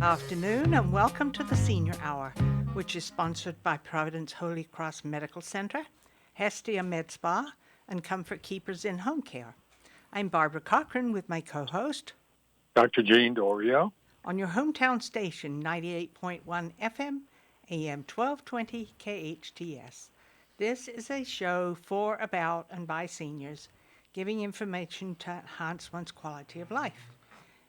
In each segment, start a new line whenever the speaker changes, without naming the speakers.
Afternoon and welcome to the Senior Hour, which is sponsored by Providence Holy Cross Medical Center, Hestia Med Spa, and Comfort Keepers in Home Care. I'm Barbara Cochran with my co-host,
Dr. Gene Dorio.
On your hometown station, 98.1 FM, AM 1220 KHTS. This is a show for, about, and by seniors, giving information to enhance one's quality of life.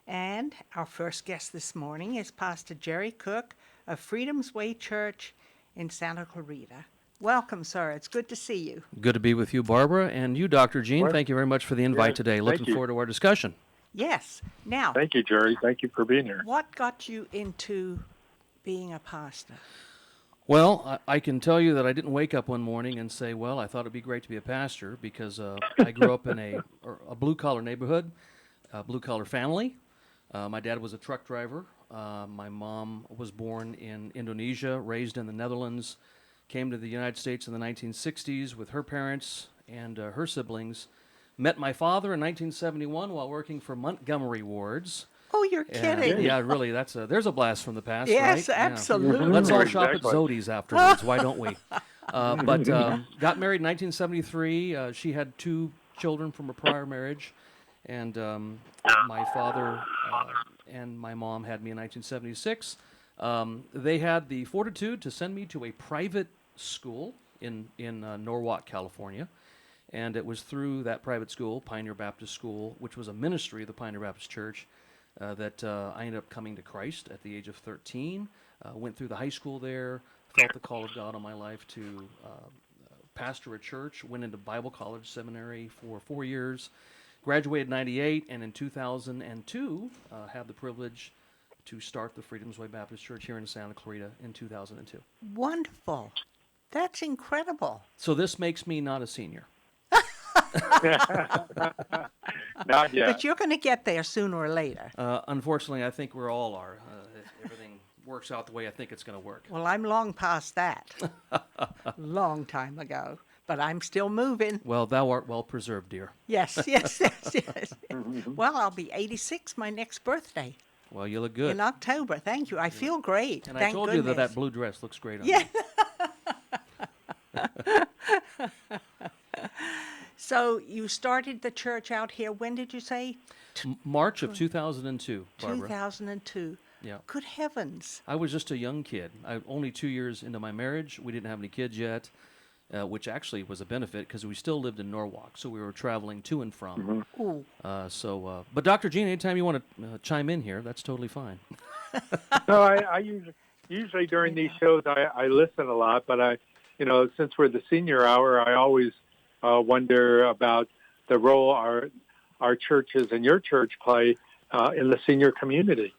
And our first guest this morning is Pastor Jerry Cook of Freedom's Way Church in Santa Clarita. Welcome, sir. It's good to see you.
Good to be with you, Barbara, and you, Dr. Gene. Thank you very much for the invite
Yes,
today. Looking forward to our discussion.
Yes. Now,
Thank you, Jerry. Thank you for being here.
what got you into being a pastor?
Well, I can tell you that I didn't wake up one morning and say, well, I thought it'd be great to be a pastor, because I grew up in a blue-collar neighborhood, a blue-collar family. My dad was a truck driver. My mom was born in Indonesia, raised in the Netherlands, came to the United States in the 1960s with her parents and her siblings. Met my father in 1971 while working for Montgomery Wards.
Oh, you're kidding.
Yeah, really, there's a blast from the past,
Yes,
right?
absolutely.
Let's all shop at
Exactly.
Zodi's afterwards. Why don't we? But got married in 1973. She had 2 children from a prior marriage, and my father and my mom had me in 1976. They had the fortitude to send me to a private school in Norwalk, California. And it was through that private school, Pioneer Baptist School, which was a ministry of the Pioneer Baptist Church, that I ended up coming to Christ at the age of 13. Went through the high school there, felt the call of God on my life to pastor a church, went into Bible college seminary for 4 years, graduated in 98, and in 2002 had the privilege to start the Freedom's Way Baptist Church here in Santa Clarita in 2002.
Wonderful. That's incredible.
So this makes me not a senior.
Not yet.
But you're going to get there sooner or later.
Unfortunately, I think we're all are. If everything works out the way I think it's going to work.
Well, I'm long past that. Long time ago. But I'm still moving.
Well, thou art well preserved, dear.
Yes, yes, yes, yes. Well, I'll be 86 my next birthday
Well, you look good.
in October. Thank you. I feel great.
And
Thank
I told
goodness.
you that blue dress looks great on
Yeah.
you.
So you started the church out here. When did you say?
March of 2002, Barbara.
2002.
Yeah.
Good heavens.
I was just a young kid. Only 2 years into my marriage. We didn't have any kids yet, which actually was a benefit because we still lived in Norwalk, so we were traveling to and from.
Ooh.
But Dr. Gene, anytime you want to chime in here, that's totally fine.
No, I usually during these shows I listen a lot, but since we're the senior hour, I always wonder about the role our churches and your church play in the senior community.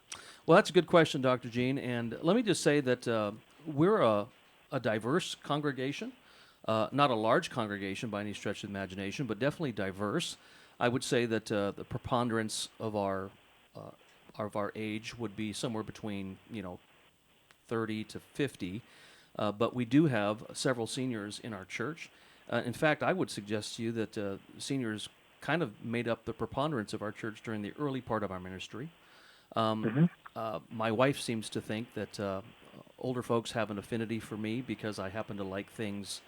Well, that's a good question, Dr. Gene. And let me just say that we're a diverse congregation, not a large congregation by any stretch of the imagination, but definitely diverse. I would say that the preponderance of our age would be somewhere between 30 to 50, but we do have several seniors in our church. In fact, I would suggest to you that seniors kind of made up the preponderance of our church during the early part of our ministry. My wife seems to think that older folks have an affinity for me because I happen to like things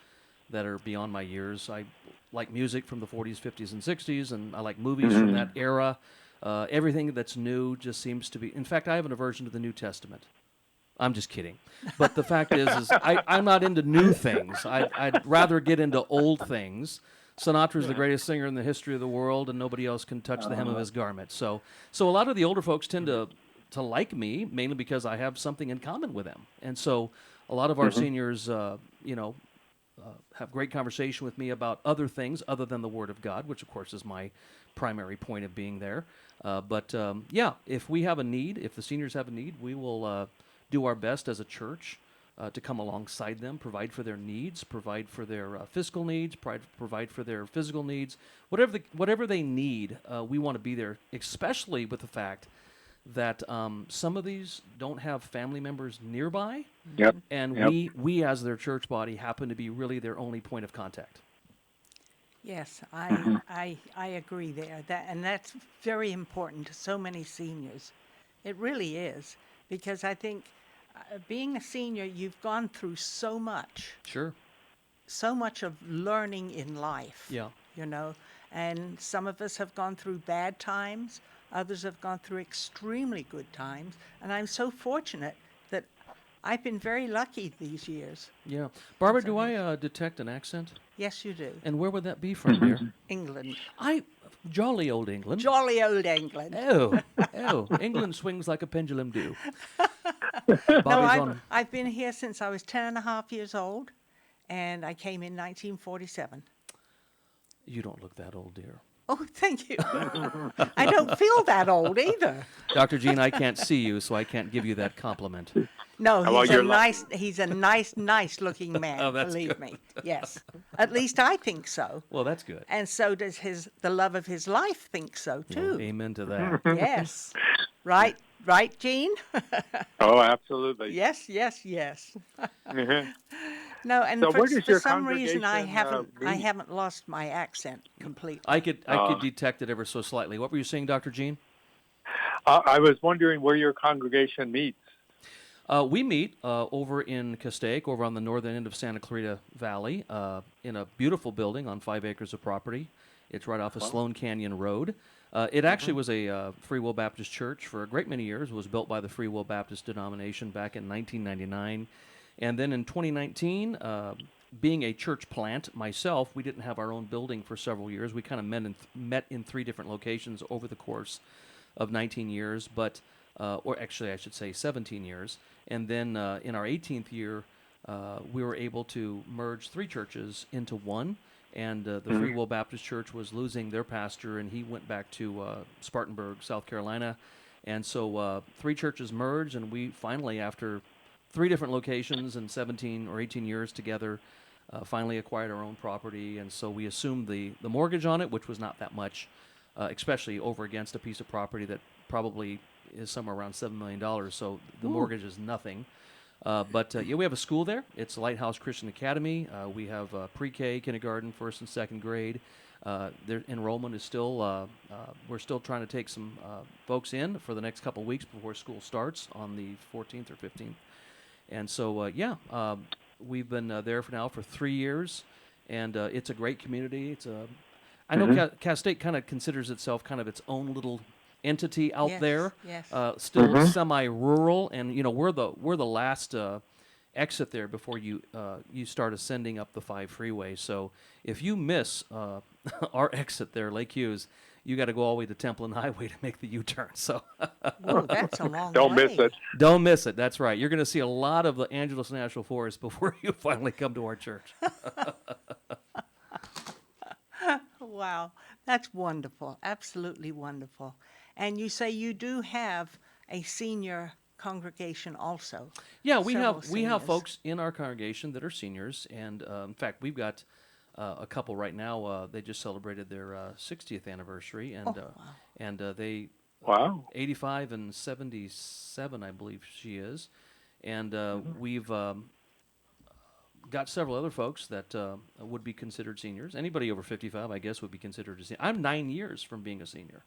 that are beyond my years. I like music from the 40s, 50s, and 60s, and I like movies from that era. Everything that's new just seems to be... In fact, I have an aversion to the New Testament. I'm just kidding. But the fact is I'm not into new things. I'd rather get into old things. Sinatra's the greatest singer in the history of the world, and nobody else can touch the hem of his garment. So a lot of the older folks tend to like me, mainly because I have something in common with them. And so a lot of our seniors, have great conversation with me about other things other than the Word of God, which, of course, is my primary point of being there. If we have a need, if the seniors have a need, we will do our best as a church to come alongside them, provide for their needs, provide for their fiscal needs, provide for their physical needs. Whatever they need, we want to be there, especially with the fact that some of these don't have family members nearby, and we as their church body happen to be really their only point of contact.
Yes, I agree there. And that's very important to so many seniors. It really is. because I think being a senior, you've gone through
Sure.
so much of learning in life.
Yeah.
You know, and some of us have gone through bad times, others have gone through extremely good times, and I'm so fortunate that I've been very lucky these years.
Yeah. Barbara,
So
do
yes.
I detect an accent?
Yes, you do.
And where would that be from, dear?
England.
Jolly old England.
Jolly old England.
Oh, oh, England swings like a pendulum do.
No,
Bobby's on.
I've been here since I was 10 and a half years old, and I came in 1947.
You don't look that old, dear.
Oh, thank you. I don't feel that old either.
Dr. Jean, I can't see you, so I can't give you that compliment.
No,
Well,
he's a
you're
nice looking man,
Oh, that's
believe
good.
me. Yes. At least I think so.
Well, that's good.
And so does the love of his life think so
Well,
too.
amen to that.
Yes. Right, Gene?
Oh, absolutely.
Yes, yes, yes.
Mhm.
No, and
So
for,
where does
for
your
some reason I
congregation,
haven't
meet?
lost my accent completely.
I could detect it ever so slightly. What were you saying, Dr. Jean?
I was wondering where your congregation meets.
We meet over in Castaic, over on the northern end of Santa Clarita Valley, in a beautiful building on 5 acres of property. It's right off of Sloan Canyon Road. It actually was a Free Will Baptist church for a great many years. It was built by the Free Will Baptist denomination back in 1999. And then in 2019, being a church plant myself, we didn't have our own building for several years. We kind of met in 3 different locations over the course of 19 years, but or actually I should say 17 years. And then in our 18th year, we were able to merge 3 churches into one. And the Free Will Baptist Church was losing their pastor, and he went back to Spartanburg, South Carolina. And so 3 churches merged, and we finally, after 3 different locations and 17 or 18 years together, finally acquired our own property. And so we assumed the mortgage on it, which was not that much, especially over against a piece of property that probably is somewhere around $7 million. So the mortgage is nothing. But yeah, we have a school there. It's Lighthouse Christian Academy. We have pre-K, kindergarten, 1st and 2nd grade. Their enrollment is still, we're still trying to take some folks in for the next couple weeks before school starts on the 14th or 15th. And so, we've been there for 3 years, and it's a great community. I know Castaic kind of considers itself kind of its own little entity out
Yes,
there,
yes.
still semi-rural, and we're the last exit there before you start ascending up the 5 freeway. So if you miss our exit there, Lake Hughes, you got to go all the way to Templin Highway to make the U-turn. So
Oh, that's a long
Don't
way.
miss it.
don't miss it. That's right. You're going to see a lot of the Angeles National Forest before you finally come to our church.
Wow, that's wonderful. Absolutely wonderful. And you say you do have a senior congregation also.
Yeah, we
Several
have
seniors.
folks in our congregation that are seniors, and in fact, we've got a couple right now. They just celebrated their 60th anniversary, and they
Wow.
85 and 77, I believe she is, and we've got several other folks that would be considered seniors. Anybody over 55, I guess, would be considered a senior. I'm 9 years from being a senior.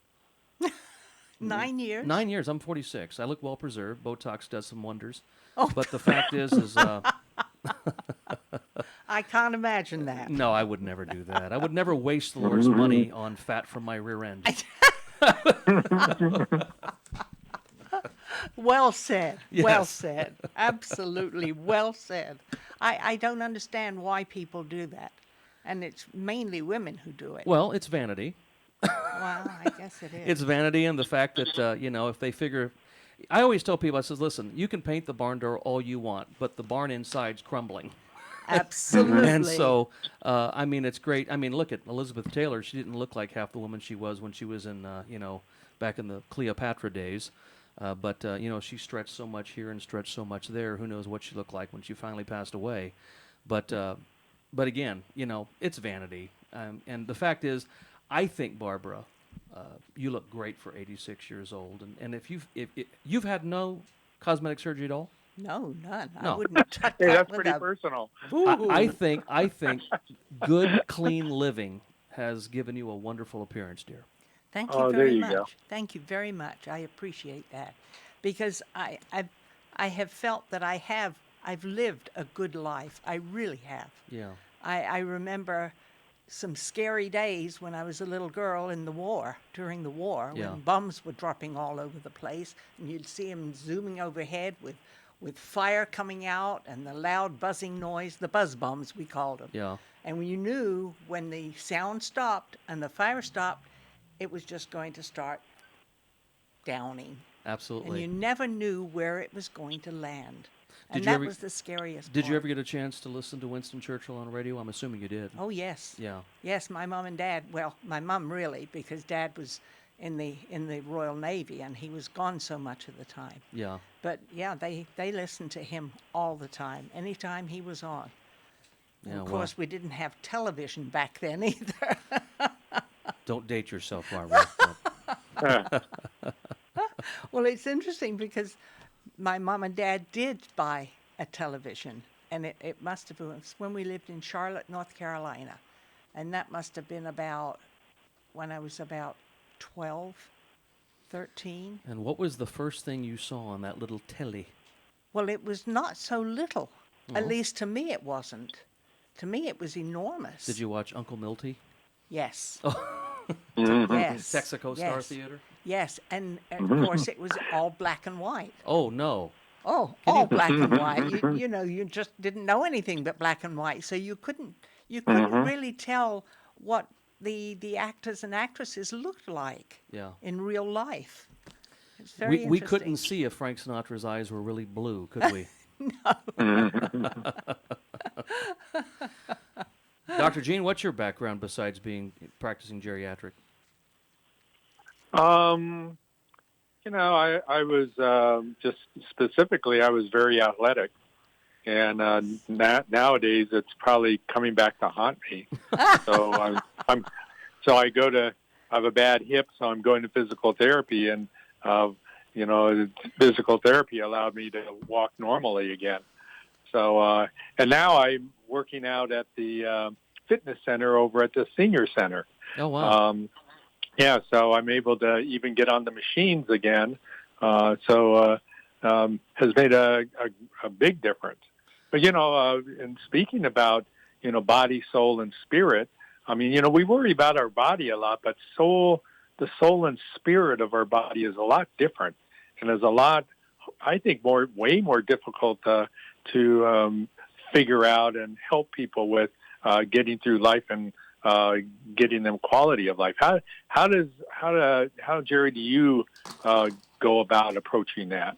9 years?
9 years. I'm 46. I look well preserved. Botox does some wonders.
Oh.
But the fact is
I can't imagine that.
no, I would never do that. I would never waste the Lord's money on fat from my rear end.
Well said. Well
Yes.
said. Absolutely well said. I don't understand why people do that. And it's mainly women who do it.
Well, it's vanity.
Well, I guess it is.
It's vanity and the fact that, if they figure... I always tell people, I says, listen, you can paint the barn door all you want, but the barn inside's crumbling.
Absolutely.
And so, it's great. I mean, look at Elizabeth Taylor. She didn't look like half the woman she was when she was in, back in the Cleopatra days. But she stretched so much here and stretched so much there. Who knows what she looked like when she finally passed away. But again, it's vanity. And the fact is, I think, Barbara, you look great for 86 years old. And if you've had no cosmetic surgery at all?
No, none. I
No.
wouldn't touch
Hey,
that
that's
with
pretty
a-
personal.
Ooh.
I think good, clean living has given you a wonderful appearance, dear.
Thank you
Oh, there
very
you
much.
go.
Thank you very much. I appreciate that. because I have felt that I've lived a good life. I really have.
Yeah.
I remember some scary days when I was a little girl in the war, during the war,
Yeah.
when bombs were dropping all over the place, and you'd see them zooming overhead with fire coming out and the loud buzzing noise, the buzz bombs we called them.
Yeah.
And when you knew when the sound stopped and the fire stopped, it was just going to start downing. And
Absolutely.
you never knew where it was going to land. And
Did you
that
ever-
was the scariest
Did you
part.
ever get a chance to listen to Winston Churchill on radio? I'm assuming you did.
Oh, yes.
Yeah.
Yes, my mom and dad, well, my mom really, because dad was in the Royal Navy and he was gone so much of the time.
Yeah.
But yeah, they listened to him all the time, anytime he was on. And
Yeah.
of
Well,
course, we didn't have television back then either.
don't date yourself, Barbara.
Well, it's interesting because my mom and dad did buy a television, and it must have been when we lived in Charlotte, North Carolina. And that must have been about when I was about 12, 13.
And what was the first thing you saw on that little telly?
Well, it was not so little. At
Oh.
least to me it wasn't. To me it was enormous.
Did you watch Uncle Milty?
Yes.
Mhm.
Yes.
Texaco Star
yes.
Theater?
Yes, and of course it was all black and white.
Oh, no.
Oh, all black and white. You know, you just didn't know anything but black and white, so you couldn't really tell what the actors and actresses looked like
Yeah.
in real life. It's very
We
interesting.
couldn't see if Frank Sinatra's eyes were really blue, could we? Dr. Gene, what's your background besides being practicing geriatric?
You know, I was just specifically, I was very athletic, and nowadays it's probably coming back to haunt me. So so I have a bad hip, so I'm going to physical therapy, and you know, physical therapy allowed me to walk normally again. So and now I'm working out at the fitness center over at the senior center.
Oh, wow.
Yeah, so I'm able to even get on the machines again. Has made a big difference. But, you know, in speaking about, you know, body, soul, and spirit, I mean, you know, we worry about our body a lot, but the soul and spirit of our body is a lot different. And is a lot, I think, way more difficult to figure out and help people with getting through life and getting them quality of life. How Jerry, do you go about approaching that?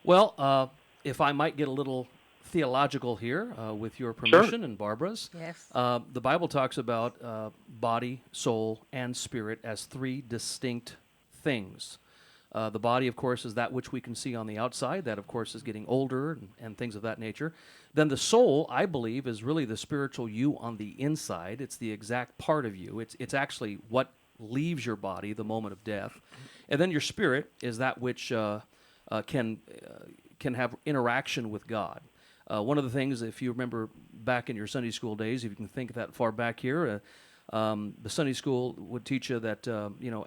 Well, if I might get a little theological here, with your permission and Barbara's.
Yes.
The Bible talks about body, soul, and spirit as three distinct things. The body, of course, is that which we can see on the outside. That, of course, is getting older and things of that nature. Then the soul, I believe, is really the spiritual you on the inside. It's the exact part of you. It's actually what leaves your body the moment of death. And then your spirit is that which can have interaction with God. One of the things, if you remember back in your Sunday school days, if you can think that far back here, the Sunday school would teach you that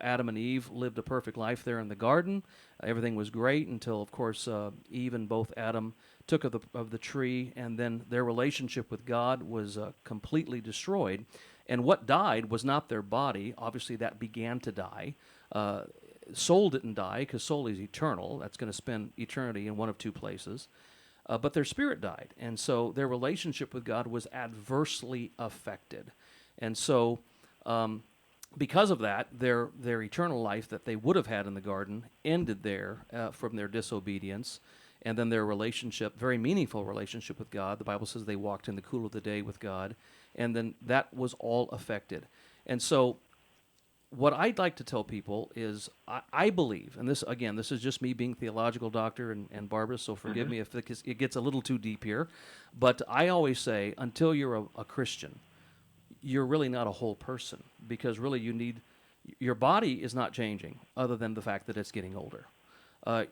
Adam and Eve lived a perfect life there in the garden. Everything was great until, of course, Eve and both Adam took of the tree, and then their relationship with God was completely destroyed. And what died was not their body. Obviously, that began to die. Soul didn't die because soul is eternal. That's going to spend eternity in one of two places. But their spirit died, and so their relationship with God was adversely affected. And so, because of that, their eternal life that they would have had in the garden ended there from their disobedience, and then their relationship, very meaningful relationship with God. The Bible says they walked in the cool of the day with God, and then that was all affected. And so, what I'd like to tell people is I believe, and this is just me being theological, Doctor and Barbara, so forgive me if it gets a little too deep here, but I always say until you're a Christian, you're really not a whole person, because really your body is not changing other than the fact that it's getting older.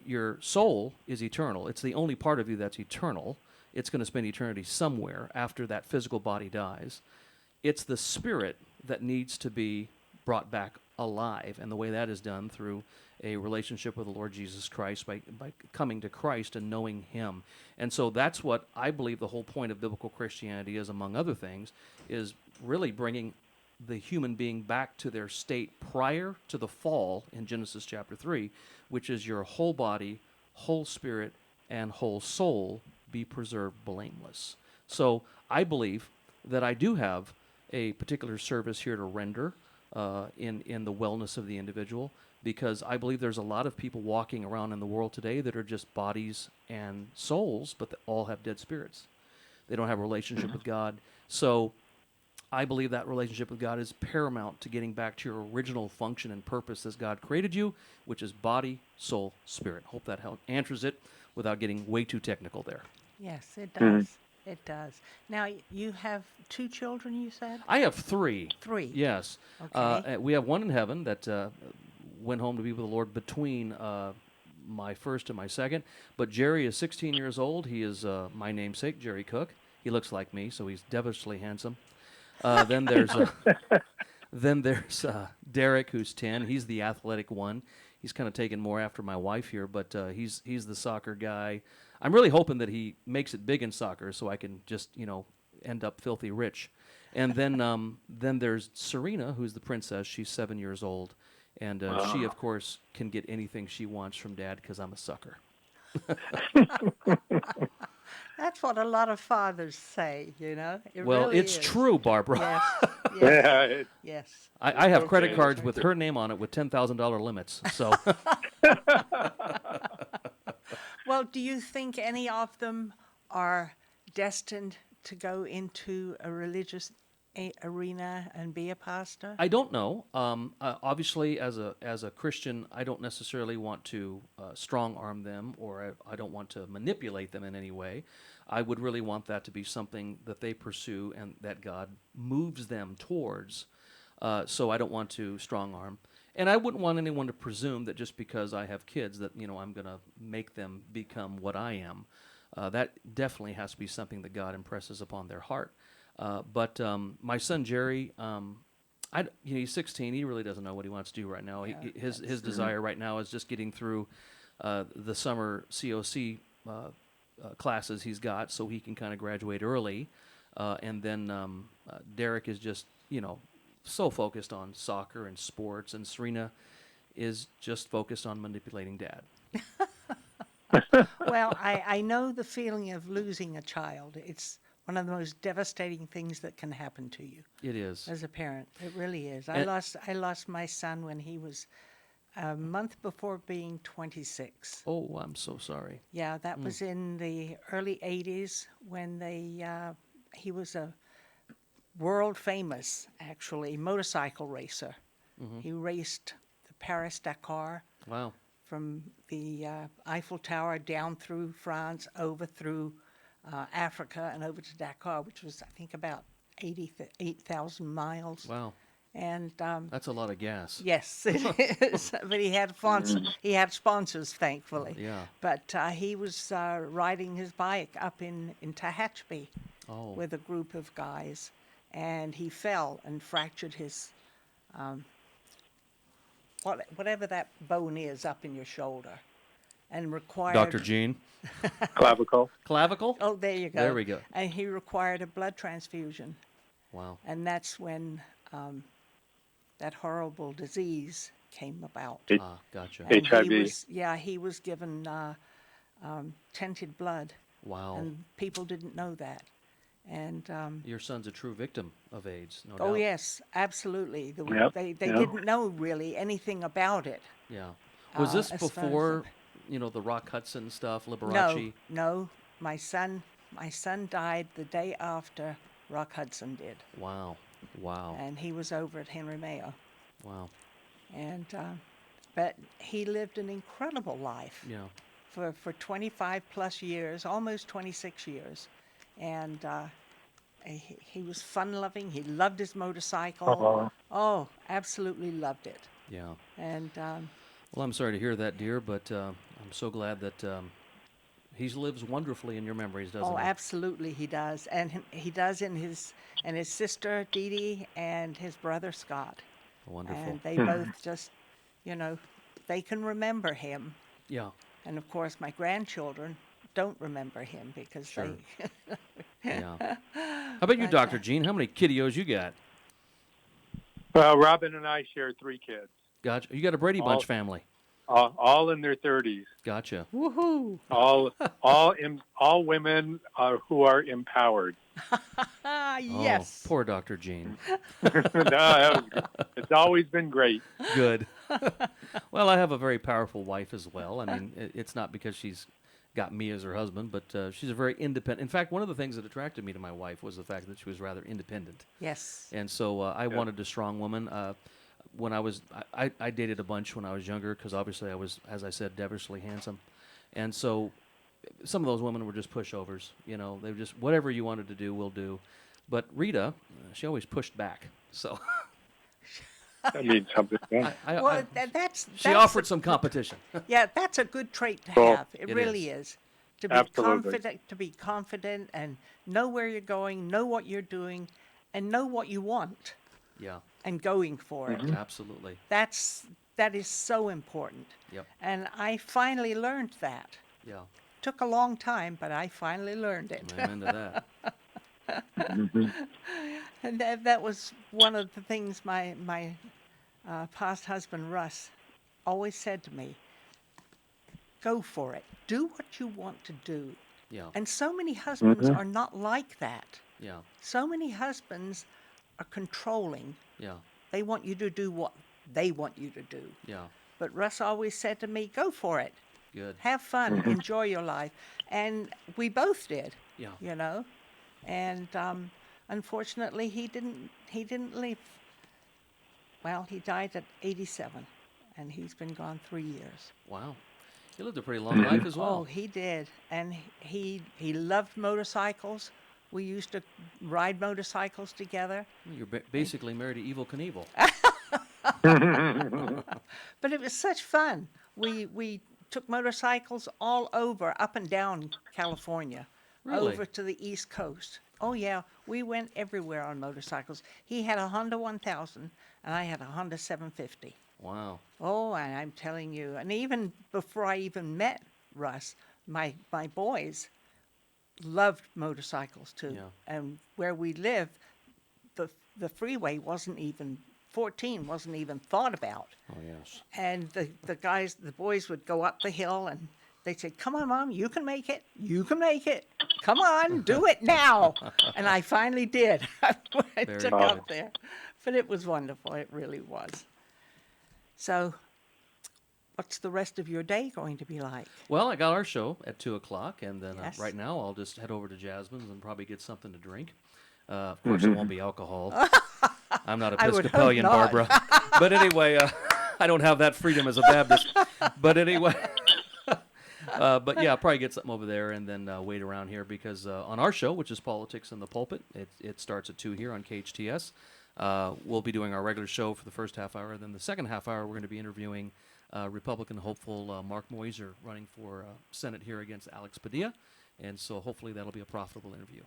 Your soul is eternal. It's the only part of you that's eternal. It's going to spend eternity somewhere after that physical body dies. It's the spirit that needs to be brought back alive, and the way that is done through a relationship with the Lord Jesus Christ by coming to Christ and knowing Him. And so that's what I believe the whole point of biblical Christianity is, among other things, is really bringing the human being back to their state prior to the fall in Genesis chapter 3, which is your whole body, whole spirit, and whole soul be preserved blameless. So I believe that I do have a particular service here to render in the wellness of the individual, because I believe there's a lot of people walking around in the world today that are just bodies and souls, but they all have dead spirits. They don't have a relationship with God. So I believe that relationship with God is paramount to getting back to your original function and purpose as God created you, which is body, soul, spirit. Hope that answers it without getting way too technical there.
Yes, it does. It does. Now, you have 2 children, you said?
I have 3.
3.
Yes.
Okay.
We have one in heaven that went home to be with the Lord between my first and my second. But Jerry is 16 years old. He is my namesake, Jerry Cook. He looks like me, so he's devilishly handsome. Then there's Derek, who's 10. He's the athletic one. He's kind of taken more after my wife here, but he's the soccer guy. I'm really hoping that he makes it big in soccer so I can just, end up filthy rich. And then there's Serena, who's the princess. She's 7 years old. And she, of course, can get anything she wants from Dad because I'm a sucker.
That's what a lot of fathers say, It
Well,
really
it's
is.
true, Barbara.
Yes, yes,
Yeah.
yes.
I have credit
Okay.
cards with her name on it with $10,000 limits. So
Well, do you think any of them are destined to go into a religious arena and be a pastor?
I don't know. Obviously, as a Christian, I don't necessarily want to strong arm them, or I don't want to manipulate them in any way. I would really want that to be something that they pursue and that God moves them towards. So I don't want to strong arm. And I wouldn't want anyone to presume that just because I have kids that, I'm going to make them become what I am. That definitely has to be something that God impresses upon their heart. But my son Jerry, he's 16. He really doesn't know what he wants to do right now.
Yeah,
His desire right now is just getting through the summer COC classes he's got, so he can kind of graduate early. And then Derek is just so focused on soccer and sports, and Serena is just focused on manipulating Dad.
Well, I know the feeling of losing a child. It's one of the most devastating things that can happen to you
It is.
as a parent. It really is.
And-
I lost my son when he was a month before being 26.
Oh, I'm so sorry.
Yeah, that was in the early 80s when he was a world famous, actually, motorcycle racer. He raced the Paris-Dakar
Wow.
from the Eiffel Tower down through France, over through Africa, and over to Dakar, which was, I think, about 8,000 miles.
Wow.
And
That's a lot of gas.
yes, it is. But he had sponsors, thankfully.
Yeah.
But he was riding his bike up in Tehachapi
Oh.
with a group of guys, and he fell and fractured his whatever that bone is up in your shoulder, and required.
Dr. Gene.
Clavicle.
Clavicle?
Oh, there you go.
There we go.
And he required a blood transfusion,
Wow.
and that's when that horrible disease came about.
Gotcha.
And
HIV.
he was given tainted blood,
Wow.
and people didn't know that. And
Your son's a true victim of AIDS, no
oh
doubt.
yes, absolutely.
Yep,
They
yep.
didn't know really anything about it.
Yeah. Was this
as far as
before, the Rock Hudson stuff,
No,
Liberace?
no. My son died the day after Rock Hudson did,
Wow. Wow.
and he was over at Henry Mayo.
Wow.
And but he lived an incredible life
Yeah.
for 25 plus years, almost 26 years, and he was fun loving. He loved his motorcycle.
Uh-huh.
Oh, absolutely loved it.
Yeah.
And
Well, I'm sorry to hear that, dear, but I'm so glad that he lives wonderfully in your memories, doesn't
oh,
he?
absolutely he does, and he does in his sister Dee Dee and his brother Scott.
Wonderful.
And they both just, they can remember him.
Yeah.
And of course, my grandchildren don't remember him because
Sure.
they.
Yeah. How about you,
But,
Dr. Gene? How many kiddios you got?
Well, Robin and I share 3 kids,
Gotcha. You got a Brady Bunch family.
all in their 30s.
Gotcha.
Woohoo!
All women who are empowered.
Ah, yes.
Oh, poor Dr. Gene.
No, it's always been great.
Good. Well, I have a very powerful wife as well. I mean, it's not because she's got me as her husband, but she's a very independent. In fact, one of the things that attracted me to my wife was the fact that she was rather independent.
Yes.
And so I wanted a strong woman. When I dated a bunch when I was younger because obviously I was, as I said, devilishly handsome. And so some of those women were just pushovers. You know, they were just, whatever you wanted to do, we'll do. But Rita, she always pushed back. So
That means something. Yeah.
Well,
she offered some competition.
Yeah, that's a good trait to
Well,
have. It
it
really is. To be
Absolutely.
confident and know where you're going, know what you're doing, and know what you want
Yeah,
and going for it.
absolutely.
That is so important.
Yep.
And I finally learned that.
Yeah,
Took a long time, but I finally learned it.
I'm into that.
And that was one of the things my past husband, Russ, always said to me. Go for it. Do what you want to do.
Yeah,
And so many husbands are not like that.
yeah,
So many husbands are controlling.
yeah,
They want you to do what they want you to do.
yeah.
But Russ always said to me, go for it.
Good.
Have fun. Enjoy your life. And we both did,
Yeah.
you know. And unfortunately, he didn't live. Well, he died at 87, and he's been gone 3 years.
Wow. You lived a pretty long life as
Oh,
well.
he did. And he loved motorcycles. We used to ride motorcycles together.
You're basically married to Evel Knievel.
But it was such fun. We took motorcycles all over, up and down California,
Really?
over to the East Coast. Oh, yeah. We went everywhere on motorcycles. He had a Honda 1000, and I had a Honda 750.
Wow.
Oh, and I'm telling you, and even before I even met Russ, my boys loved motorcycles too.
Yeah.
And where we live, the freeway wasn't even 14 wasn't even thought about.
Oh, yes.
And the boys would go up the hill and they'd say, "Come on, Mom, you can make it. You can make it. Come on, do it now." And I finally did. I
Very
took
good.
up there. But it was wonderful. It really was. So, what's the rest of your day going to be like?
Well, I got our show at 2 o'clock, and then
Yes.
right now I'll just head over to Jasmine's and probably get something to drink. Of course, it won't be alcohol. I'm not
I would hope
Episcopalian,
not.
Barbara. But anyway, I don't have that freedom as a Baptist. But anyway, but yeah, I'll probably get something over there and then wait around here because on our show, which is Politics in the Pulpit, it starts at 2 here on KHTS. We'll be doing our regular show for the first half hour. Then the second half hour, we're going to be interviewing Republican hopeful Mark Moiser running for Senate here against Alex Padilla. And so hopefully that'll be a profitable interview.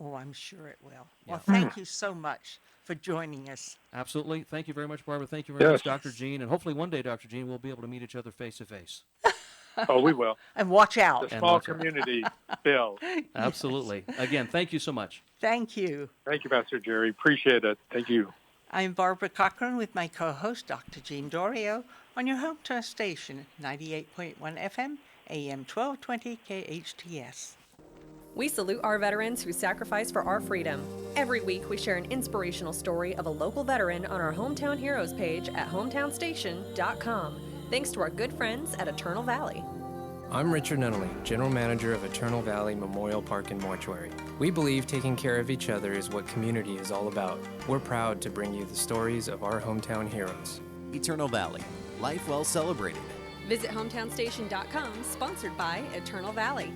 Oh, I'm sure it will.
Yeah.
Well, thank you so much for joining us.
Absolutely. Thank you very much, Barbara. Thank you very much,
Yes.
Dr. Gene. And hopefully one day, Dr. Gene, we'll be able to meet each other face to face.
Oh, we will.
And watch out.
The
And
small
watch out.
community, Bill.
Absolutely. Again, thank you so much.
Thank you.
Thank you, Pastor Jerry. Appreciate it. Thank you.
I'm Barbara Cochran with my co-host, Dr. Gene Dorio, on your hometown station, 98.1 FM, AM 1220 KHTS.
We salute our veterans who sacrifice for our freedom. Every week, we share an inspirational story of a local veteran on our Hometown Heroes page at hometownstation.com. Thanks to our good friends at Eternal Valley.
I'm Richard Nunnally, General Manager of Eternal Valley Memorial Park and Mortuary. We believe taking care of each other is what community is all about. We're proud to bring you the stories of our hometown heroes.
Eternal Valley, life well celebrated.
Visit hometownstation.com, sponsored by Eternal Valley.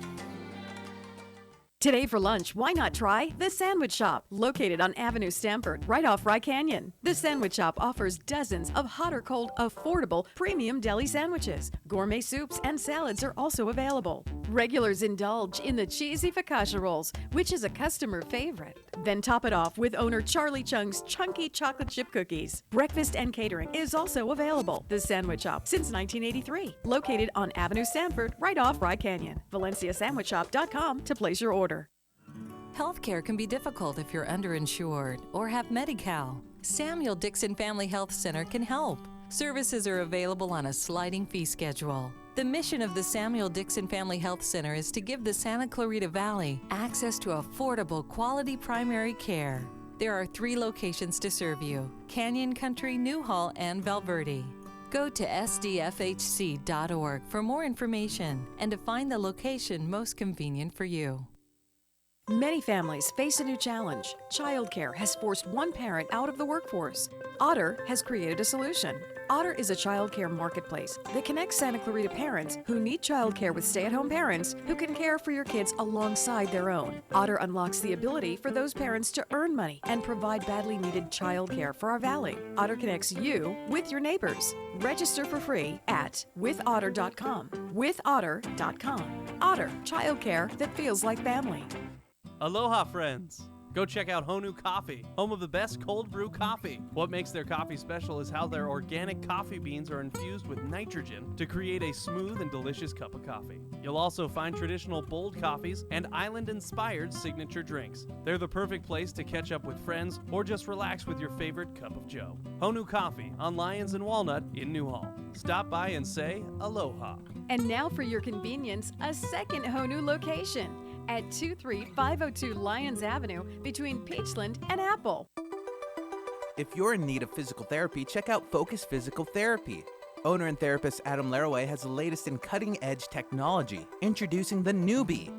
Today for lunch, why not try The Sandwich Shop, located on Avenue Stamford, right off Rye Canyon. The Sandwich Shop offers dozens of hot or cold, affordable, premium deli sandwiches. Gourmet soups and salads are also available. Regulars indulge in the cheesy focaccia rolls, which is a customer favorite. Then top it off with owner Charlie Chung's chunky chocolate chip cookies. Breakfast and catering is also available. The Sandwich Shop since 1983. Located on Avenue Stanford, right off Rye Canyon. ValenciaSandwichShop.com to place your order.
Healthcare can be difficult if you're underinsured or have Medi-Cal. Samuel Dixon Family Health Center can help. Services are available on a sliding fee schedule. The mission of the Samuel Dixon Family Health Center is to give the Santa Clarita Valley access to affordable, quality primary care. There are 3 locations to serve you: Canyon Country, Newhall, and Valverde. Go to sdfhc.org for more information and to find the location most convenient for you.
Many families face a new challenge. Childcare has forced one parent out of the workforce. Otter has created a solution. Otter is a childcare marketplace that connects Santa Clarita parents who need childcare with stay-at-home parents who can care for your kids alongside their own. Otter unlocks the ability for those parents to earn money and provide badly needed childcare for our valley. Otter connects you with your neighbors. Register for free at withotter.com. Withotter.com. Otter, childcare that feels like family.
Aloha, friends! Go check out Honu Coffee, home of the best cold brew coffee. What makes their coffee special is how their organic coffee beans are infused with nitrogen to create a smooth and delicious cup of coffee. You'll also find traditional bold coffees and island-inspired signature drinks. They're the perfect place to catch up with friends or just relax with your favorite cup of joe. Honu Coffee on Lyons and Walnut in Newhall. Stop by and say aloha.
And now for your convenience, a second Honu location at 23502 Lyons Avenue between Peachland and Apple.
If you're in need of physical therapy, check out Focus Physical Therapy. Owner and therapist Adam LaRue has the latest in cutting-edge technology, introducing the Newbie,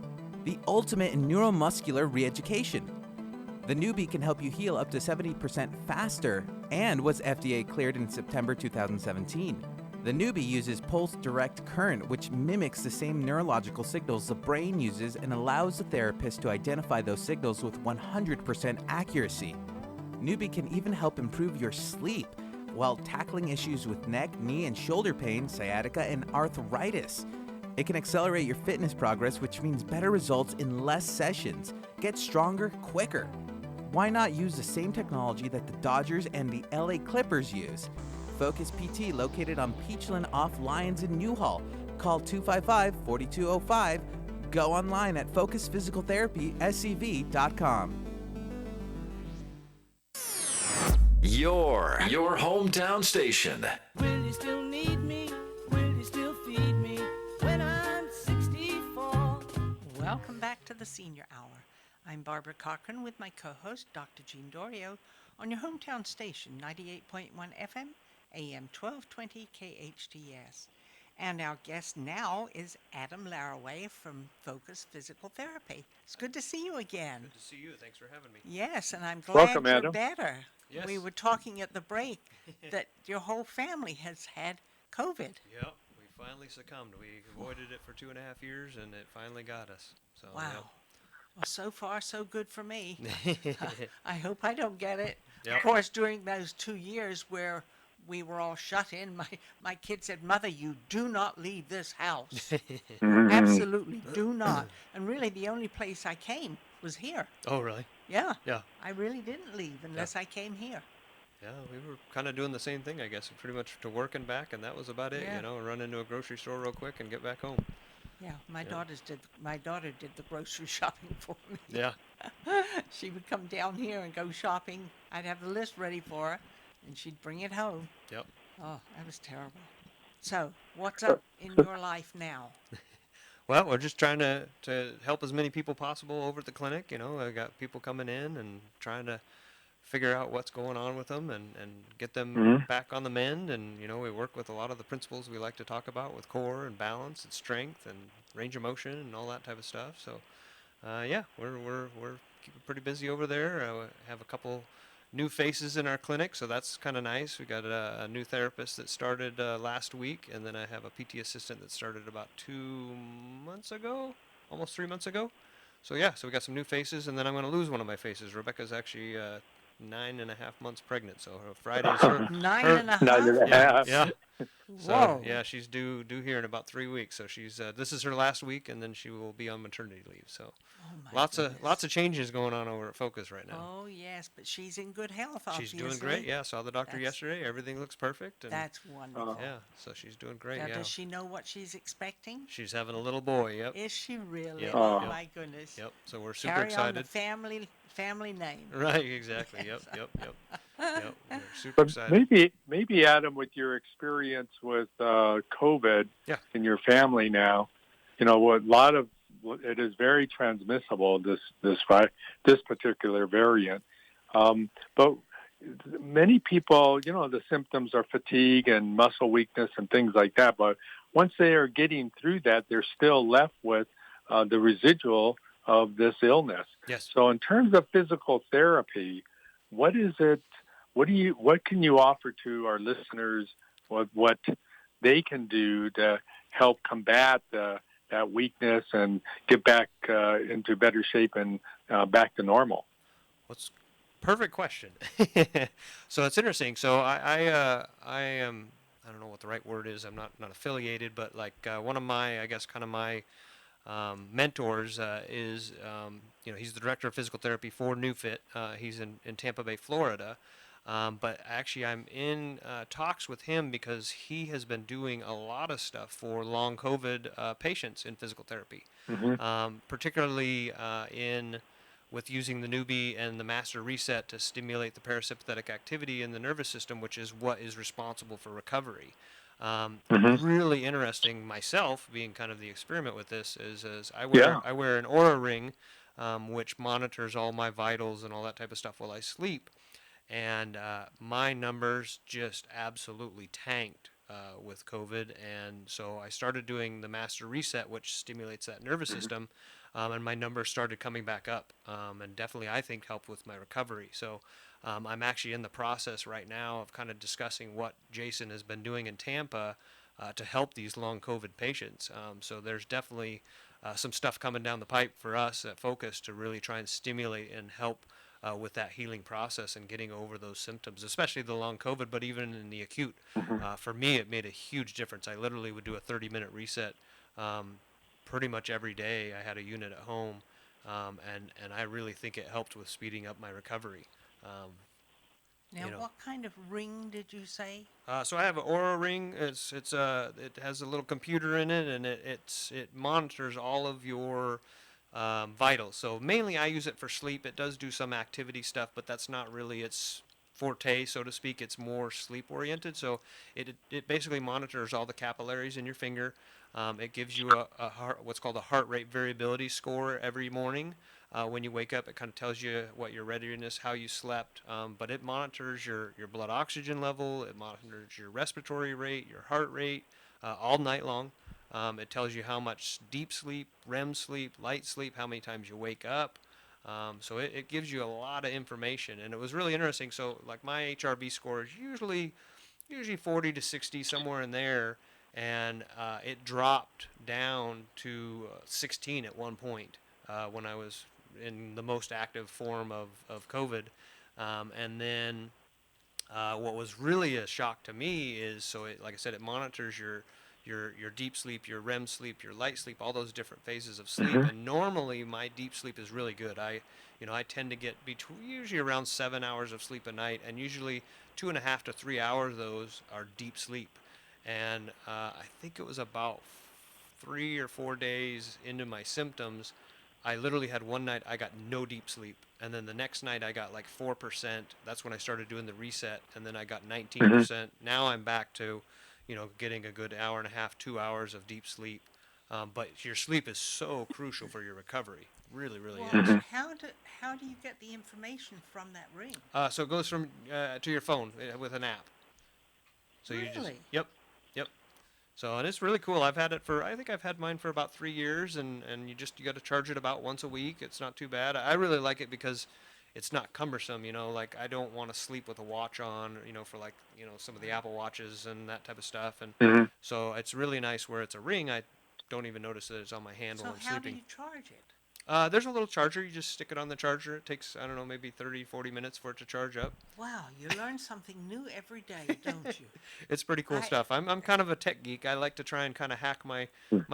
the ultimate in neuromuscular re-education. The Newbie can help you heal up to 70% faster and was FDA cleared in September 2017. The Newbie uses pulse direct current, which mimics the same neurological signals the brain uses and allows the therapist to identify those signals with 100% accuracy. Newbie can even help improve your sleep while tackling issues with neck, knee, and shoulder pain, sciatica, and arthritis. It can accelerate your fitness progress, which means better results in less sessions. Get stronger quicker. Why not use the same technology that the Dodgers and the LA Clippers use? Focus PT, located on Peachland off Lyons in Newhall. Call 255-4205. Go online at focusphysicaltherapyscv.com.
Your hometown station.
Will you still need me? Will you still feed me when I'm 64?
Welcome back to the Senior Hour. I'm Barbara Cochran with my co-host, Dr. Jean Dorio, on your hometown station, 98.1 FM, AM 1220 KHTS. And our guest now is Adam LaRue from Focus Physical Therapy. It's good to see you again.
Good to see you. Thanks for having me.
Yes, and I'm glad
Welcome,
you're
Adam.
better.
Yes.
We were talking at the break that your whole family has had COVID.
Yep, we finally succumbed. We avoided it for 2.5 years, and it finally got us. So,
Wow.
Yep.
Well, so far, so good for me. I hope I don't get it.
Yep.
Of course, during those 2 years where we were all shut in, my kid said, "Mother, you do not leave this house." Absolutely do not. And really, the only place I came was here.
Oh, really?
Yeah.
Yeah.
I really didn't leave unless I came here.
Yeah, we were kind of doing the same thing, I guess, pretty much to work and back, and that was about it,
Yeah.
you know, run into a grocery store real quick and get back home.
Yeah, my
Yeah.
daughter did the grocery shopping for me.
Yeah.
She would come down here and go shopping. I'd have the list ready for her, and she'd bring it home.
Yep.
Oh, that was terrible. So, what's up in your life now?
Well, we're just trying to help as many people possible over at the clinic. You know, I got people coming in and trying to figure out what's going on with them and get them back on the mend. And, you know, we work with a lot of the principles we like to talk about with core and balance and strength and range of motion and all that type of stuff. So, yeah, we're keeping pretty busy over there. I have a couple new faces in our clinic, so that's kind of nice. We got a new therapist that started last week, and then I have a PT assistant that started about 2 months ago, almost 3 months ago. So yeah, so we got some new faces, and then I'm going to lose one of my faces. Rebecca's actually 9.5 months pregnant, so her Friday's her
9.5?
9.5.
Yeah. So
Whoa.
yeah, she's due here in about 3 weeks. So she's this is her last week, and then she will be on maternity leave. So lots of changes going on over at Focus right now.
Oh yes, but she's in good health.
She's
Obviously.
doing great. Yeah, saw the doctor yesterday. Everything looks perfect. And
That's wonderful.
yeah, so she's doing great.
Now,
Yeah.
does she know what she's expecting?
She's having a little boy. Yep.
Is she really?
Yep,
Oh
yep.
my goodness.
Yep. So we're super
Carry
excited.
on the family name.
Right. Exactly. Yep. Yep. Yep. We're super
But
excited.
maybe Adam, with your experience with COVID
Yeah.
in your family now, what a lot of it is very transmissible. This particular variant, but many people, the symptoms are fatigue and muscle weakness and things like that. But once they are getting through that, they're still left with the residual of this illness.
Yes.
So in terms of physical therapy, what is it? What can you offer to our listeners? What they can do to help combat that weakness and get back into better shape and back to normal?
What's perfect question. So it's interesting. So I am, I don't know what the right word is. I'm not affiliated, but like one of my, I guess, kind of my mentors is he's the director of physical therapy for NewFit. He's in Tampa Bay, Florida. But actually, I'm in talks with him because he has been doing a lot of stuff for long COVID patients in physical therapy, particularly with using the newbie and the master reset to stimulate the parasympathetic activity in the nervous system, which is what is responsible for recovery. Really interesting myself, being kind of the experiment with this, is I wear an Aura ring, which monitors all my vitals and all that type of stuff while I sleep. And my numbers just absolutely tanked with COVID, and so I started doing the master reset, which stimulates that nervous system, and my numbers started coming back up, and definitely I think helped with my recovery. So I'm actually in the process right now of kind of discussing what Jason has been doing in Tampa to help these long COVID patients. So there's definitely some stuff coming down the pipe for us at Focus to really try and stimulate and help with that healing process and getting over those symptoms, especially the long COVID, but even in the acute. For me, it made a huge difference. I literally would do a 30-minute reset pretty much every day. I had a unit at home, and I really think it helped with speeding up my recovery.
Now, what kind of ring did you say?
So I have an Aura ring. It has a little computer in it, and it monitors all of your vitals. So mainly I use it for sleep. It does do some activity stuff, but that's not really its forte, so to speak. It's more sleep oriented. So it basically monitors all the capillaries in your finger. It gives you what's called a heart rate variability score every morning. When you wake up, it kind of tells you what your readiness, how you slept, but it monitors your blood oxygen level, it monitors your respiratory rate, your heart rate, all night long. It tells you how much deep sleep, REM sleep, light sleep, how many times you wake up. So it gives you a lot of information, and it was really interesting. So like my HRV score is usually 40 to 60, somewhere in there, and it dropped down to 16 at one point when I was in the most active form of COVID. And then what was really a shock to me is, like I said, it monitors your deep sleep, your REM sleep, your light sleep, all those different phases of sleep. And normally my deep sleep is really good. I tend to get usually around 7 hours of sleep a night, and usually 2.5 to 3 hours of those are deep sleep. And I think it was about 3 or 4 days into my symptoms, I literally had one night I got no deep sleep, and then the next night I got like 4%. That's when I started doing the reset, and then I got 19%. Now I'm back to, getting a good hour and a half, 2 hours of deep sleep. But your sleep is so crucial for your recovery. Really, really is.
How do you get the information from that ring?
So it goes from to your phone with an app. So you just Yep. So, and it's really cool. I think I've had mine for about 3 years, and you got to charge it about once a week. It's not too bad. I really like it because it's not cumbersome, like I don't want to sleep with a watch on, for like, some of the Apple Watches and that type of stuff. And so it's really nice where it's a ring. I don't even notice that it's on my hand while I'm sleeping.
So how do you charge it?
There's a little charger. You just stick it on the charger. It takes, I don't know, maybe 30, 40 minutes for it to charge up.
Wow, you learn something new every day, don't you?
It's pretty cool stuff. I'm kind of a tech geek. I like to try and kind of hack my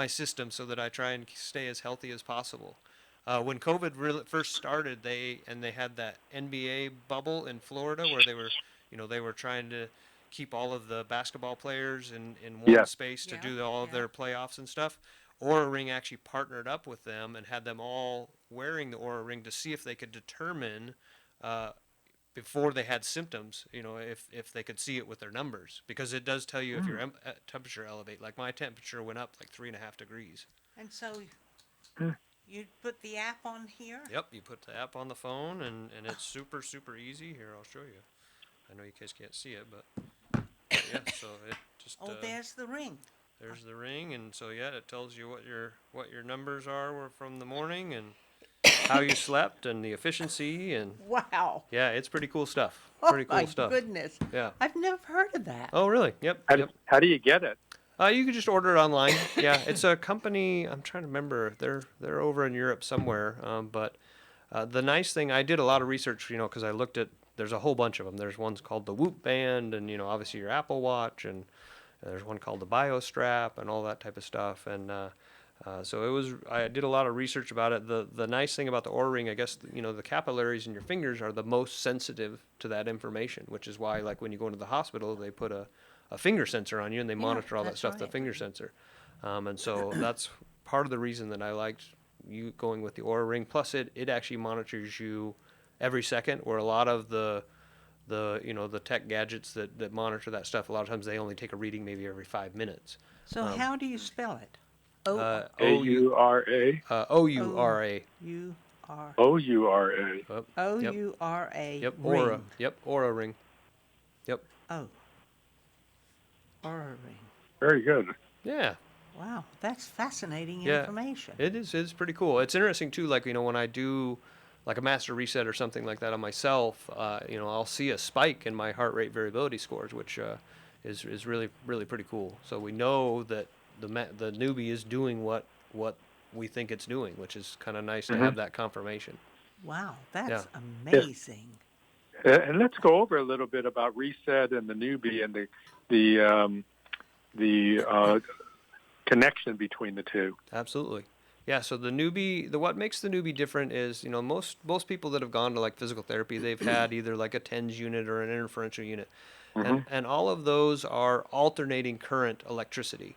system so that I try and stay as healthy as possible. When COVID really first started, they had that NBA bubble in Florida where they were trying to keep all of the basketball players in one space to do all of their playoffs and stuff. Oura Ring actually partnered up with them and had them all wearing the Oura Ring to see if they could determine before they had symptoms, if they could see it with their numbers, because it does tell you if your temperature elevate. Like my temperature went up like 3.5 degrees.
And so you put the app on here?
Yep, you put the app on the phone, and it's super, super easy. Here, I'll show you. I know you guys can't see it, but yeah, so it just...
there's the ring.
There's the ring, and so yeah, it tells you what your numbers were from the morning and how you slept and the efficiency and
wow.
Yeah, it's pretty cool stuff.
Oh my goodness.
Yeah.
I've never heard of that.
Oh really? Yep.
How do you get it?
You can just order it online. Yeah, it's a company. I'm trying to remember. They're over in Europe somewhere. But the nice thing, I did a lot of research, because I looked at. There's a whole bunch of them. There's ones called the Whoop Band, and obviously your Apple Watch, and there's one called the BioStrap, and all that type of stuff. And so I did a lot of research about it. The nice thing about the Oura Ring, I guess, the capillaries in your fingers are the most sensitive to that information, which is why, like, when you go into the hospital, they put a finger sensor on you, and they monitor all that stuff, the finger sensor. And so that's part of the reason that I liked you going with the Oura Ring. Plus, it actually monitors you every second, where a lot of the tech gadgets that monitor that stuff, a lot of times they only take a reading maybe every 5 minutes.
So how do you spell it?
Aura.
Oura.
Oura.
Oura.
Oura.
Yep. Oura. Yep. Oura Ring. Yep.
Oh. Oura Ring.
Very good.
Yeah.
Wow, that's fascinating information.
It is. It's pretty cool. It's interesting too. Like, when I do like a master reset or something like that on myself, I'll see a spike in my heart rate variability scores, which is really, really pretty cool. So we know that the newbie is doing what we think it's doing, which is kind of nice to have that confirmation.
Wow, that's amazing.
And let's go over a little bit about reset and the newbie and the connection between the two.
Absolutely. Yeah, so what makes the newbie different is, most people that have gone to like physical therapy, they've had either like a TENS unit or an interferential unit. And all of those are alternating current electricity,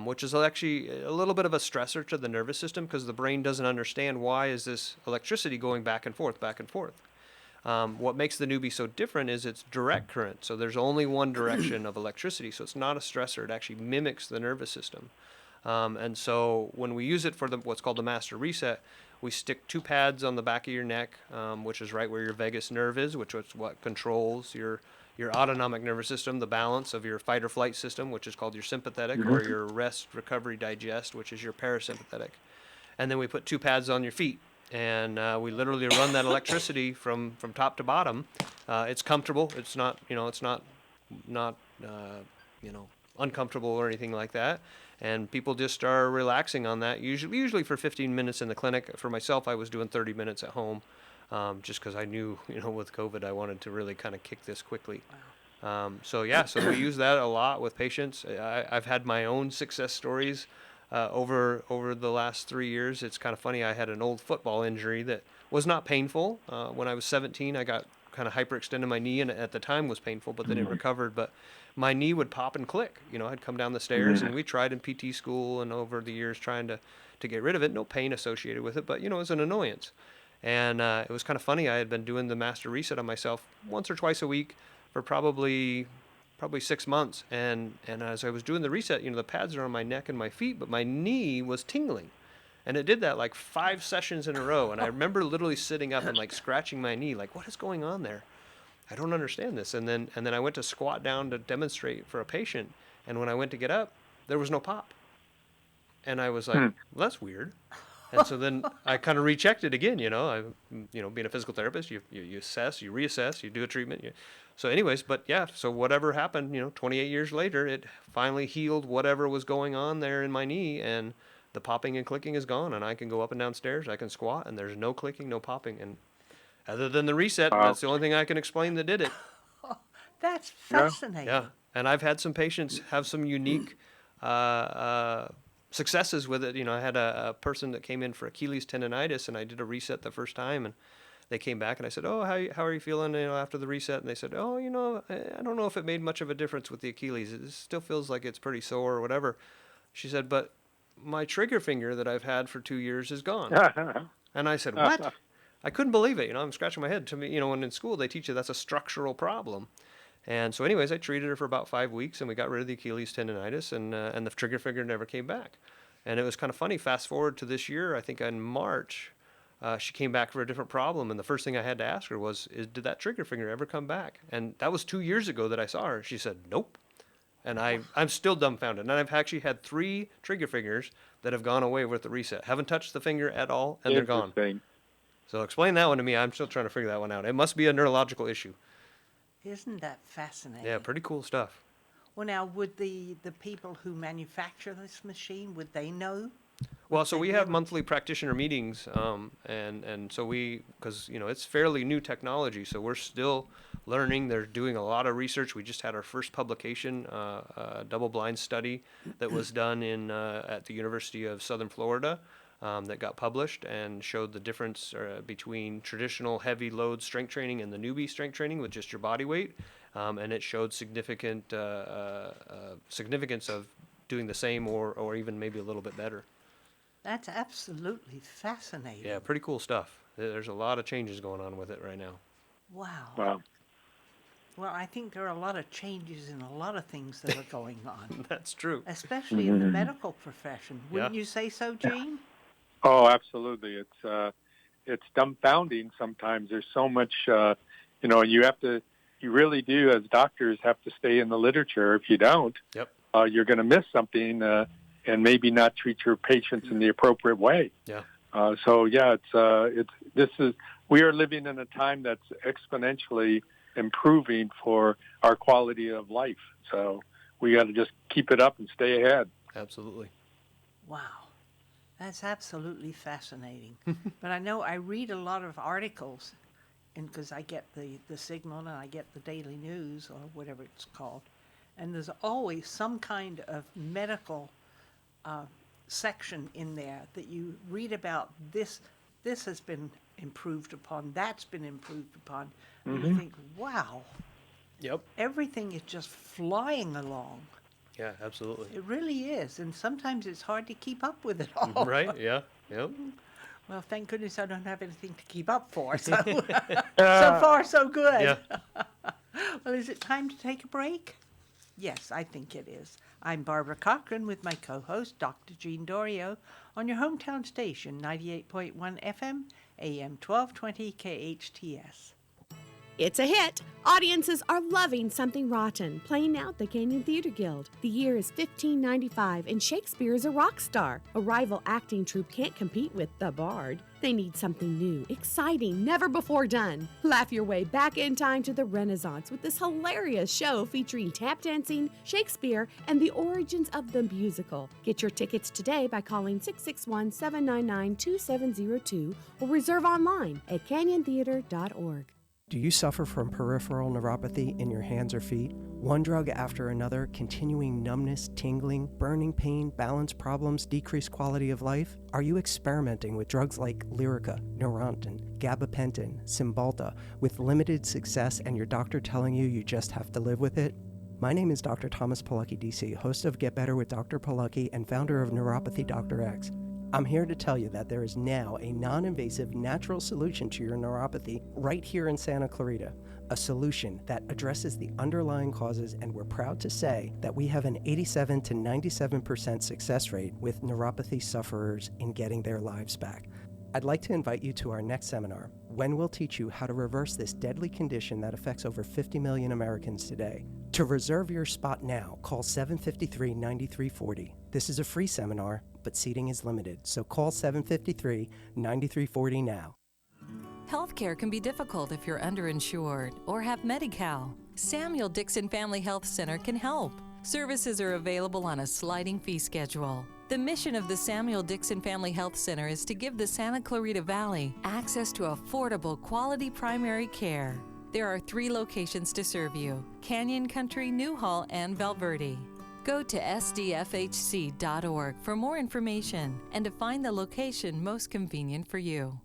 which is actually a little bit of a stressor to the nervous system, because the brain doesn't understand why is this electricity going back and forth, back and forth. What makes the newbie so different is it's direct current. So there's only one direction of electricity. So it's not a stressor. It actually mimics the nervous system. And so when we use it for what's called the master reset, we stick 2 pads on the back of your neck, which is right where your vagus nerve is, which is what controls your autonomic nervous system, the balance of your fight or flight system, which is called your sympathetic, or your rest, recovery, digest, which is your parasympathetic. And then we put 2 pads on your feet. And we literally run that electricity from top to bottom. It's comfortable. It's not uncomfortable or anything like that. And people just are relaxing on that. Usually for 15 minutes in the clinic. For myself, I was doing 30 minutes at home, just because I knew, with COVID, I wanted to really kind of kick this quickly. So we use that a lot with patients. I've had my own success stories. Over the last 3 years. It's kind of funny. I had an old football injury that was not painful. When I was 17, I got kind of hyperextended my knee, and at the time was painful, but then it recovered. But my knee would pop and click. I'd come down the stairs, and we tried in PT school and over the years trying to get rid of it. No pain associated with it, but, it was an annoyance. And it was kind of funny. I had been doing the master reset on myself once or twice a week for probably 6 months, and as I was doing the reset, the pads are on my neck and my feet, but my knee was tingling, and it did that like 5 sessions in a row. And I remember literally sitting up and like scratching my knee, like, what is going on there? I don't understand this. And then I went to squat down to demonstrate for a patient, and when I went to get up, there was no pop, and I was like, well, that's weird. And so then I kind of rechecked it again. Being a physical therapist, you assess, you reassess, you do a treatment. So anyways, but yeah, so whatever happened, 28 years later, it finally healed whatever was going on there in my knee, and the popping and clicking is gone, and I can go up and down stairs. I can squat, and there's no clicking, no popping. And other than the reset, that's the only thing I can explain that did it.
That's fascinating.
Yeah, and I've had some patients have some unique successes with it. You know, I had a person that came in for Achilles tendonitis, and I did a reset the first time, and they came back, and I said, "Oh, how are you feeling? You know, after the reset?" And they said, "Oh, you know, I don't know if it made much of a difference with the Achilles. It still feels like it's pretty sore or whatever." She said, "But my trigger finger that I've had for 2 years is gone." And I said, "What?" I couldn't believe it. You know, I'm scratching my head. To me, you know, when in school they teach you that's a structural problem. And so, anyways, I treated her for about 5 weeks, and we got rid of the Achilles tendonitis, and the trigger finger never came back. And it was kind of funny. Fast forward to this year, I think in March. She came back for a different problem, and the first thing I had to ask her was, did that trigger finger ever come back? And that was 2 years ago that I saw her. She said, nope. And I'm still dumbfounded. And I've actually had 3 trigger fingers that have gone away with the reset. Haven't touched the finger at all, and they're gone. So explain that one to me. I'm still trying to figure that one out. It must be a neurological issue.
Isn't that fascinating?
Yeah, pretty cool stuff.
Well, now, would the people who manufacture this machine, would they know?
Well, so we have monthly practitioner meetings, and so because, you know, it's fairly new technology, so we're still learning. They're doing a lot of research. We just had our first publication, a double-blind study that was done at the University of Southern Florida that got published and showed the difference between traditional heavy load strength training and the newbie strength training with just your body weight, and it showed significance of doing the same or even maybe a little bit better.
That's absolutely fascinating.
Yeah, pretty cool stuff. There's a lot of changes going on with it right now.
Wow. Well, I think there are a lot of changes in a lot of things that are going on.
That's true.
Especially in the medical profession. Wouldn't you say so, Gene?
Oh, absolutely. It's dumbfounding sometimes. There's so much, you know, you really do, as doctors, have to stay in the literature. If you don't, you're going to miss something and maybe not treat your patients in the appropriate way.
Yeah.
We are living in a time that's exponentially improving for our quality of life. So we got to just keep it up and stay ahead.
Absolutely.
Wow. That's absolutely fascinating. But I know I read a lot of articles, and because I get the Signal and I get the Daily News or whatever it's called, and there's always some kind of medical section in there that you read about. This has been improved upon, that's been improved upon. And you think, wow.
Yep.
Everything is just flying along.
Yeah, absolutely.
It really is, and sometimes it's hard to keep up with it all.
Right, yeah, yep.
Well, thank goodness I don't have anything to keep up for, so so far so good.
Yeah.
Well, is it time to take a break? Yes, I think it is. I'm Barbara Cochran with my co-host, Dr. Gene Dorio, on your hometown station, 98.1 FM, AM 1220 KHTS.
It's a hit. Audiences are loving Something Rotten, playing out the Canyon Theater Guild. The year is 1595, and Shakespeare is a rock star. A rival acting troupe can't compete with The Bard. They need something new, exciting, never before done. Laugh your way back in time to the Renaissance with this hilarious show featuring tap dancing, Shakespeare, and the origins of the musical. Get your tickets today by calling 661-799-2702 or reserve online at canyontheater.org.
Do you suffer from peripheral neuropathy in your hands or feet? One drug after another, continuing numbness, tingling, burning pain, balance problems, decreased quality of life? Are you experimenting with drugs like Lyrica, Neurontin, gabapentin, Cymbalta with limited success and your doctor telling you just have to live with it? My name is Dr. Thomas Pilecki, DC, host of Get Better with Dr. Pilecki and founder of Neuropathy Dr. X. I'm here to tell you that there is now a non-invasive natural solution to your neuropathy right here in Santa Clarita, a solution that addresses the underlying causes, and we're proud to say that we have an 87 to 97% success rate with neuropathy sufferers in getting their lives back. I'd like to invite you to our next seminar, when we'll teach you how to reverse this deadly condition that affects over 50 million Americans today. To reserve your spot now, call 753-9340. This is a free seminar, but seating is limited, so call 753-9340 now.
Healthcare can be difficult if you're underinsured or have Medi-Cal. Samuel Dixon Family Health Center can help. Services are available on a sliding fee schedule. The mission of the Samuel Dixon Family Health Center is to give the Santa Clarita Valley access to affordable, quality primary care. There are 3 locations to serve you: Canyon Country, Newhall, and Valverde. Go to sdfhc.org for more information and to find the location most convenient for you.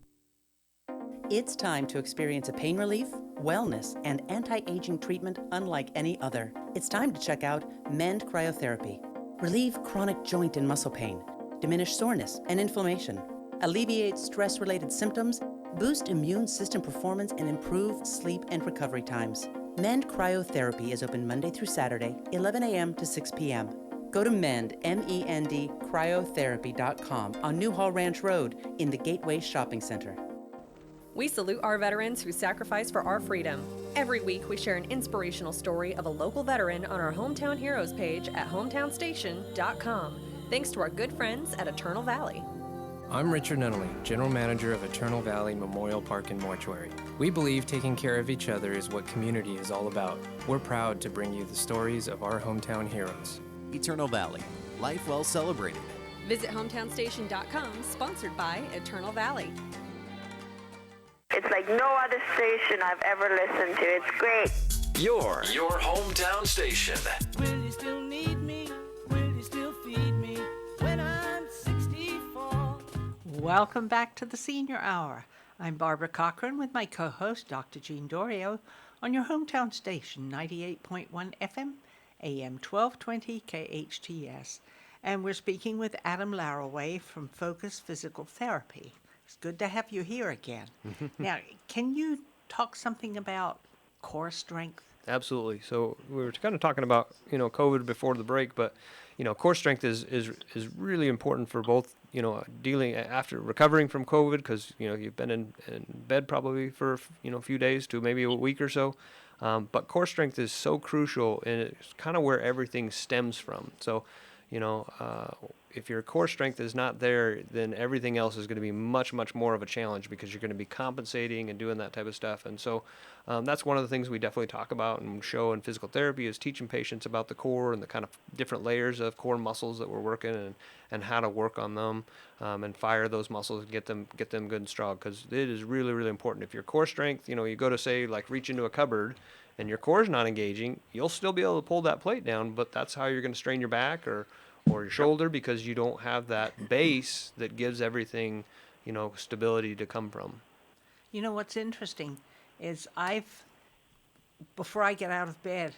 It's time to experience a pain relief, wellness, and anti-aging treatment unlike any other. It's time to check out Mend Cryotherapy. Relieve chronic joint and muscle pain, diminish soreness and inflammation, alleviate stress-related symptoms, boost immune system performance, and improve sleep and recovery times. Mend Cryotherapy is open Monday through Saturday, 11 a.m. to 6 p.m. Go to MEND, cryotherapy.com on Newhall Ranch Road in the Gateway Shopping Center.
We salute our veterans who sacrifice for our freedom. Every week, we share an inspirational story of a local veteran on our Hometown Heroes page at hometownstation.com. Thanks to our good friends at Eternal Valley.
I'm Richard Nunnally, General Manager of Eternal Valley Memorial Park and Mortuary. We believe taking care of each other is what community is all about. We're proud to bring you the stories of our hometown heroes.
Eternal Valley, life well celebrated.
Visit hometownstation.com, sponsored by Eternal Valley.
It's like no other station I've ever listened to. It's great.
Your hometown station.
Will you still need me? Will you still feed me when I'm 64?
Welcome back to the Senior Hour. I'm Barbara Cochran with my co-host, Dr. Jean Dorio, on your hometown station, 98.1 FM, AM 1220 KHTS. And we're speaking with Adam LaRue from Focus Physical Therapy. It's good to have you here again. Now, can you talk something about core strength?
Absolutely. So we were kind of talking about, COVID before the break, but, core strength is really important for both, dealing after recovering from COVID, because, you've been in bed probably for, a few days to maybe a week or so. But core strength is so crucial, and it's kind of where everything stems from. So, if your core strength is not there, then everything else is going to be much, much more of a challenge, because you're going to be compensating and doing that type of stuff. And so that's one of the things we definitely talk about and show in physical therapy, is teaching patients about the core and the kind of different layers of core muscles that we're working, and how to work on them and fire those muscles and get them good and strong, because it is really, really important. If your core strength, you go to, say, like reach into a cupboard and your core is not engaging, you'll still be able to pull that plate down, but that's how you're going to strain your back or your shoulder, because you don't have that base that gives everything, stability to come from.
What's interesting is before I get out of bed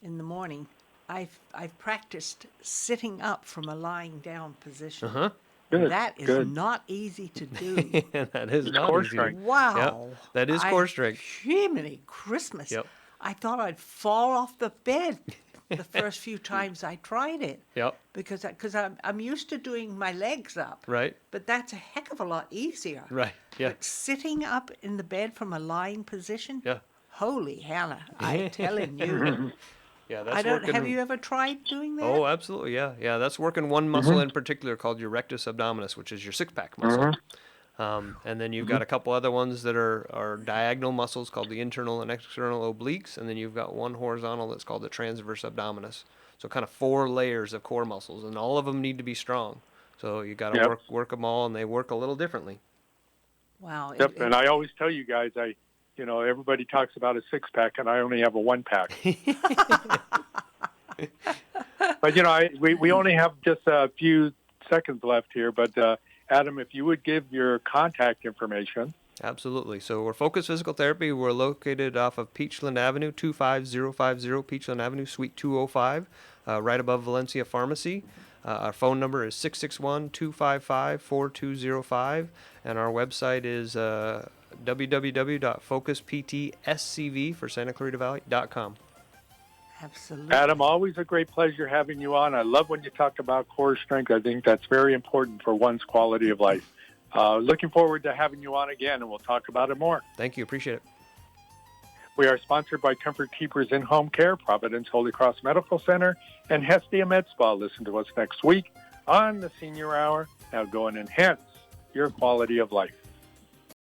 in the morning, I've practiced sitting up from a lying down position.
Uh-huh.
Good,
that is
good.
not easy to do.
That is
It's
not
core
easy.
strength.
Wow.
Yep. That is core strength.
Jiminy Christmas.
Yep.
I thought I'd fall off the bed the first few times I tried it.
Yep.
Because I'm used to doing my legs up.
Right.
But that's a heck of a lot easier.
Right. Yeah.
But sitting up in the bed from a lying position?
Yeah.
Holy Hannah, I'm telling you.
Yeah, that's working.
Have you ever tried doing that?
Oh, absolutely. Yeah. Yeah. That's working one muscle in particular called your rectus abdominis, which is your six-pack muscle. And then you've got a couple other ones that are diagonal muscles called the internal and external obliques. And then you've got one horizontal that's called the transverse abdominis. So kind of 4 layers of core muscles, and all of them need to be strong. So you got to work them all, and they work a little differently.
Wow.
Yep. And I always tell you guys, everybody talks about a 6-pack, and I only have a 1-pack. But, we only have just a few seconds left here, but Adam, if you would give your contact information.
Absolutely. So we're Focus Physical Therapy. We're located off of Peachland Avenue, 25050 Peachland Avenue, Suite 205, right above Valencia Pharmacy. Our phone number is 661-255-4205, and our website is www.focusptscv for SantaClaritaValley.com.
Absolutely.
Adam, always a great pleasure having you on. I love when you talk about core strength. I think that's very important for one's quality of life. Looking forward to having you on again, and we'll talk about it more.
Thank you. Appreciate it.
We are sponsored by Comfort Keepers In-Home Care, Providence Holy Cross Medical Center, and Hestia Med Spa. Listen to us next week on the Senior Hour. Now go and enhance your quality of life.